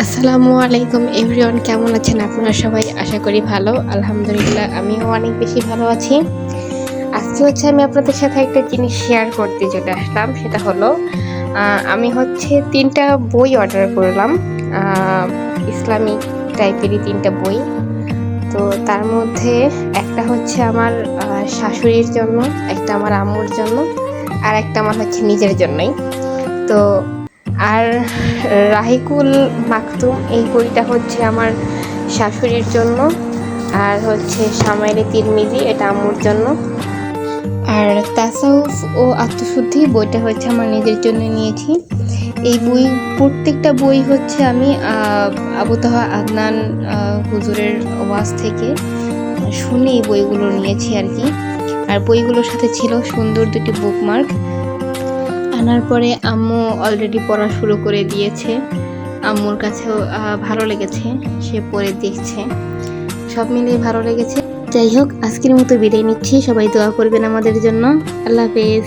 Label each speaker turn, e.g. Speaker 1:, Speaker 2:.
Speaker 1: আসসালামু আলাইকুম এভরিওয়ান, কেমন আছেন আপনারা সবাই? আশা করি ভালো। আলহামদুলিল্লাহ আমিও অনেক বেশি ভালো আছি। আজকে আমি আপনাদের সাথে একটা জিনিস শেয়ার করতে চলে আসলাম। সেটা হলো আমি ৩টা বই অর্ডার করলাম, ইসলামিক টাইপেরই ৩টা বই। তো তার মধ্যে একটা আমার শাশুড়ির জন্য, একটা আমার আম্মুর জন্য, আর একটা আমার নিজের জন্যই। তো আর রাহিকুল মাকতুম এই বইটা আমার শাশুড়ির জন্য, আর সামাইলে তিরমিজি এটা আম্মুর জন্য। আর তাসাউফ ও আত্মশুদ্ধি বইটা আমার নিজের জন্য নিয়েছি। এই বই প্রত্যেকটা বই আমি আবু তাহা আদনান হুজুরের ওয়াজ থেকে শুনে এই বইগুলো নিয়েছি আর কি। আর বইগুলোর সাথে ছিল সুন্দর দুটি বুকমার্ক। আনার পরে আম্মু অলরেডি পড়া শুরু করে দিয়েছে। আম্মুর কাছেও ভালো লেগেছে, সে পড়ে দেখছে, সব মিলিয়ে ভালো লেগেছে। যাই হোক, আজকের মতো বিদায় নিচ্ছি। সবাই দোয়া করবেন আমাদের জন্য। আল্লাহ হাফেজ।